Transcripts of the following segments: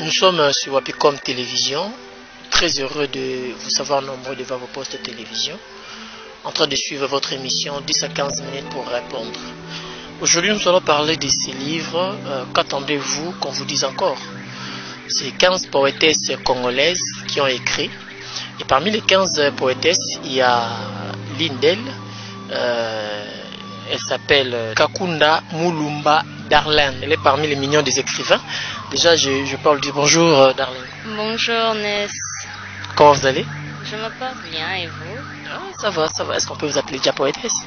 Nous sommes sur Wapicom Télévision, très heureux de vous savoir nombreux devant vos postes de télévision, en train de suivre votre émission 10 à 15 minutes pour répondre. Aujourd'hui, nous allons parler de ces livres. Qu'attendez-vous qu'on vous dise encore? C'est 15 poétesses congolaises qui ont écrit. Et parmi les 15 poétesses, il y a l'une d'elles, elle s'appelle Kakunda Mulumba Darlene. Elle est parmi les millions des écrivains. Déjà, je parle du bonjour Darlene. Bonjour Ness. Comment vous allez? Je me porte bien et vous? Ça va, ça va. Est-ce qu'on peut vous appeler déjà poétesse?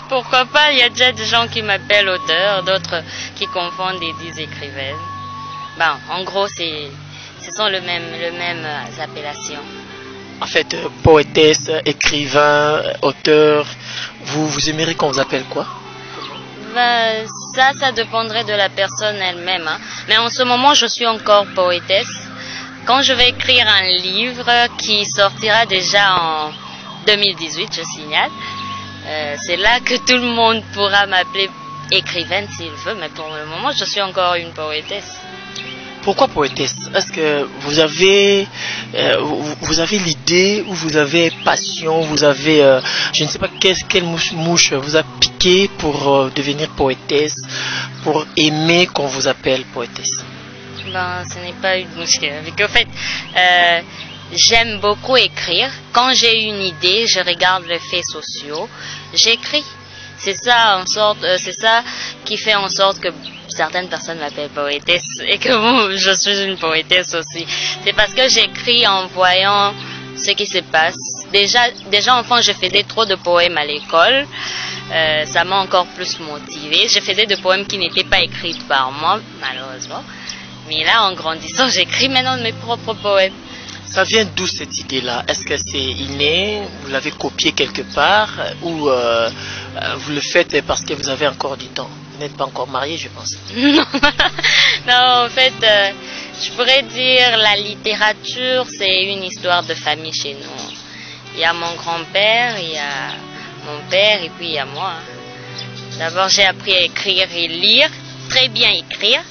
Pourquoi pas? Il y a déjà des gens qui m'appellent auteur, d'autres qui confondent et disent écrivaine. Bon, en gros, ce sont les mêmes appellations. En fait, poétesse, écrivain, auteur, vous aimeriez qu'on vous appelle quoi? Ben, ça dépendrait de la personne elle-même. Hein. Mais en ce moment, je suis encore poétesse. Quand je vais écrire un livre qui sortira déjà en 2018, je signale, c'est là que tout le monde pourra m'appeler écrivaine s'il veut. Mais pour le moment, je suis encore une poétesse. Pourquoi poétesse? Est-ce que vous avez l'idée ou vous avez passion, vous avez, je ne sais pas quelle mouche vous a piqué pour devenir poétesse, pour aimer qu'on vous appelle poétesse? Ben, ce n'est pas une mouche. En fait, j'aime beaucoup écrire. Quand j'ai une idée, je regarde les faits sociaux, j'écris. C'est ça qui fait en sorte que certaines personnes m'appellent poétesse et que moi, je suis une poétesse aussi. C'est parce que j'écris en voyant ce qui se passe. Déjà enfant, je faisais trop de poèmes à l'école. Ça m'a encore plus motivée. Je faisais des poèmes qui n'étaient pas écrits par moi, malheureusement. Mais là, en grandissant, j'écris maintenant mes propres poèmes. Ça vient d'où cette idée-là? Est-ce que c'est inné? Vous l'avez copié quelque part? Ou vous le faites parce que vous avez encore du temps? Vous n'êtes pas encore marié, je pense. Non, en fait, je pourrais dire la littérature, c'est une histoire de famille chez nous. Il y a mon grand-père, il y a mon père et puis il y a moi. D'abord, j'ai appris à écrire et lire, très bien écrire,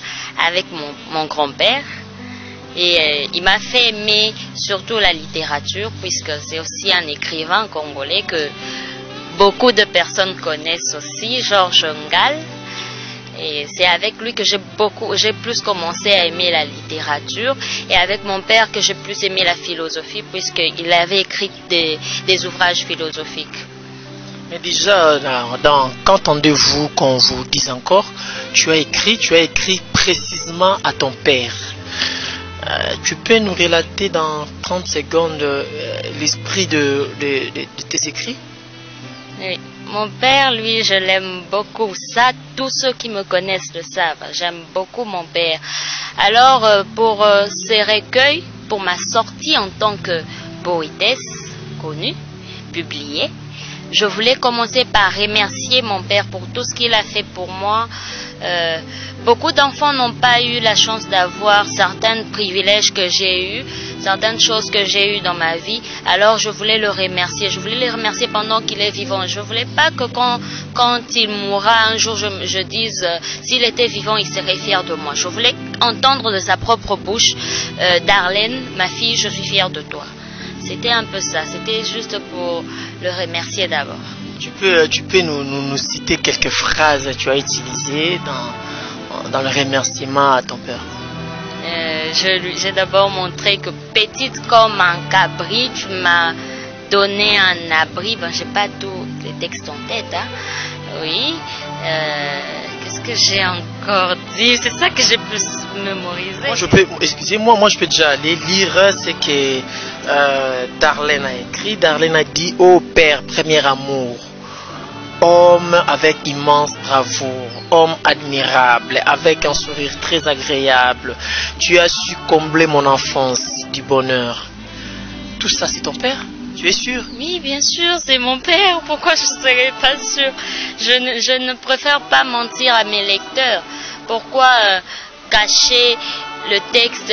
avec mon grand-père. Et il m'a fait aimer surtout la littérature, puisque c'est aussi un écrivain congolais que beaucoup de personnes connaissent aussi, Georges Ngal. Et c'est avec lui que j'ai plus commencé à aimer la littérature, et avec mon père que j'ai plus aimé la philosophie, puisqu'il avait écrit des ouvrages philosophiques. Mais déjà, qu'entendez-vous qu'on vous dise encore? Tu as écrit précisément à ton père. Tu peux nous relater dans 30 secondes l'esprit de tes écrits? Oui. Mon père, lui, je l'aime beaucoup. Ça, tous ceux qui me connaissent le savent. J'aime beaucoup mon père. Alors, pour ces recueils, pour ma sortie en tant que poétesse connue, publiée, je voulais commencer par remercier mon père pour tout ce qu'il a fait pour moi. Beaucoup d'enfants n'ont pas eu la chance d'avoir certains privilèges que j'ai eus, certaines choses que j'ai eues dans ma vie. Alors je voulais le remercier. Je voulais le remercier pendant qu'il est vivant. Je voulais pas que quand il mourra un jour, je dise s'il était vivant, il serait fier de moi. Je voulais entendre de sa propre bouche, Darlene, ma fille, je suis fière de toi. C'était un peu ça. C'était juste pour le remercier d'abord. Tu peux nous citer quelques phrases que tu as utilisées dans le remerciement à ton père? J'ai d'abord montré que petite comme un cabri, tu m'as donné un abri. Ben, j'ai pas tous les textes en tête. Hein. Oui. Qu'est-ce que j'ai encore dit? C'est ça que j'ai plus mémorisé. Moi je peux déjà aller lire ce que Darlene a écrit. Darlene a dit: ô père, premier amour, homme avec immense bravoure, homme admirable, avec un sourire très agréable, tu as su combler mon enfance du bonheur. Tout ça, c'est ton père? Tu es sûr? Oui, bien sûr, c'est mon père. Pourquoi je ne serais pas sûre? Je ne préfère pas mentir à mes lecteurs. Pourquoi cacher le texte?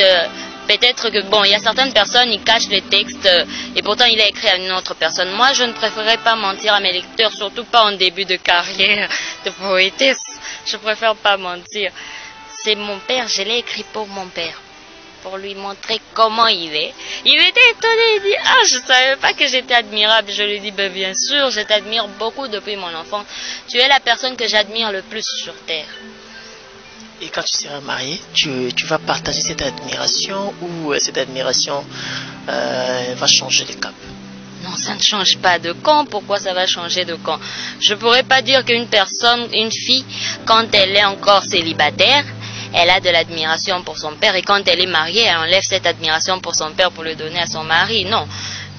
Peut-être que, bon, il y a certaines personnes, ils cachent les textes et pourtant il est écrit à une autre personne. Moi, je ne préférerais pas mentir à mes lecteurs, surtout pas en début de carrière de poétesse. Je préfère pas mentir. c'est mon père, je l'ai écrit pour mon père, pour lui montrer comment il est. Il était étonné, il dit, ah, je savais pas que j'étais admirable. Je lui dis, ben, bien sûr, je t'admire beaucoup depuis mon enfance. Tu es la personne que j'admire le plus sur terre. Et quand tu seras marié, tu vas partager cette admiration ou cette admiration va changer les caps? Non, ça ne change pas de camp. Pourquoi ça va changer de camp? Je pourrais pas dire qu'une personne, une fille, quand elle est encore célibataire, elle a de l'admiration pour son père, et quand elle est mariée, elle enlève cette admiration pour son père pour le donner à son mari. Non,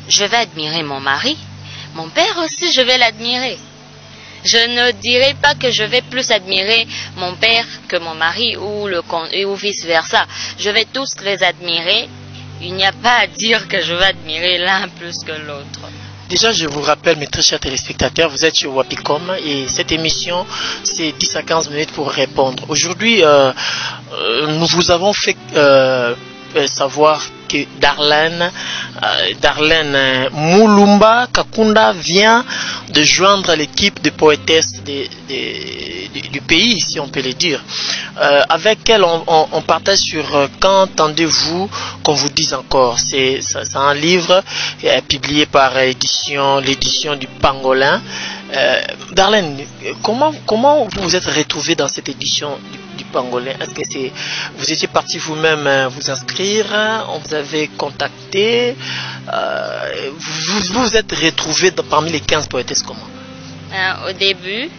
je vais admirer mon mari. Mon père aussi, je vais l'admirer. Je ne dirais pas que je vais plus admirer mon père que mon mari ou vice-versa. Je vais tous les admirer. Il n'y a pas à dire que je vais admirer l'un plus que l'autre. Déjà, je vous rappelle, mes très chers téléspectateurs, vous êtes sur Wapicom et cette émission, c'est 10 à 15 minutes pour répondre. Aujourd'hui, nous vous avons fait savoir que Darlene Mulumba Kakunda vient de joindre l'équipe de poétesses du pays, si on peut le dire. Avec elle, on partage sur Quand entendez-vous qu'on vous dise encore. C'est un livre publié par l'édition du Pangolin. Darlene, comment vous vous êtes retrouvée dans cette édition du Pangolin? Est-ce que vous étiez parti vous-même vous inscrire? On vous avait contacté? Vous vous êtes retrouvée parmi les 15 poétesses comment? Au début,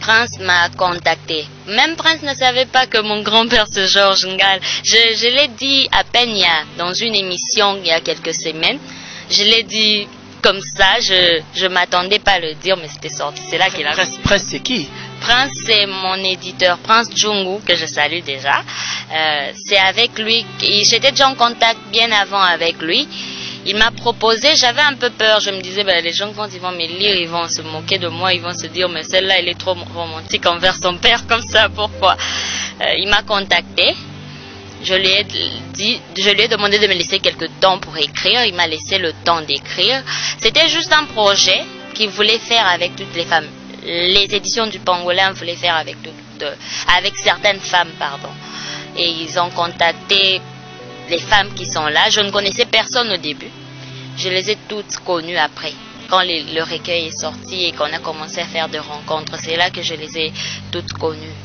Prince m'a contacté. Même Prince ne savait pas que mon grand-père c'est Georges Ngal. Je l'ai dit à peine dans une émission il y a quelques semaines. Je l'ai dit comme ça, je m'attendais pas à le dire, mais c'était sorti. C'est là qu'il a... Prince c'est qui? Prince c'est mon éditeur, Prince Djungu, que je salue déjà. C'est avec lui, j'étais déjà en contact bien avant avec lui. Il m'a proposé, j'avais un peu peur, je me disais, ben, les gens quand ils vont me lire, ils vont se moquer de moi, ils vont se dire, mais celle-là, elle est trop romantique envers son père, comme ça, pourquoi? Il m'a contacté, je lui ai demandé de me laisser quelques temps pour écrire, il m'a laissé le temps d'écrire. C'était juste un projet qu'il voulait faire avec toutes les femmes. Les éditions du Pangolin voulaient faire avec certaines femmes, pardon. Et ils ont contacté les femmes qui sont là. Je ne connaissais personne au début. Je les ai toutes connues après. Quand le recueil est sorti et qu'on a commencé à faire des rencontres, c'est là que je les ai toutes connues.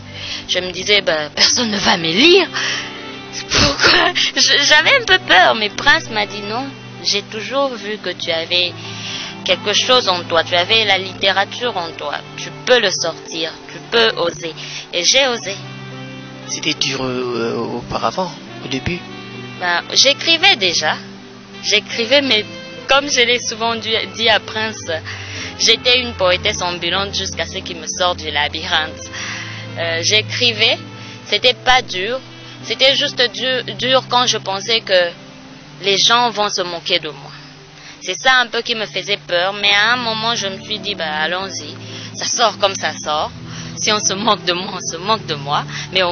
Je me disais, ben, personne ne va me lire. Pourquoi? J'avais un peu peur, mais Prince m'a dit non. J'ai toujours vu que tu avais quelque chose en toi. Tu avais la littérature en toi. Tu peux le sortir. Tu peux oser. Et j'ai osé. C'était dur auparavant, au début? Ben, j'écrivais déjà. J'écrivais, mais comme je l'ai souvent dit à Prince, j'étais une poétesse ambulante jusqu'à ce qu'il me sorte du labyrinthe. J'écrivais, c'était pas dur. C'était juste dur quand je pensais que les gens vont se moquer de moi. C'est ça un peu qui me faisait peur, mais à un moment je me suis dit, bah allons-y, ça sort comme ça sort. Si on se moque de moi, on se moque de moi, mais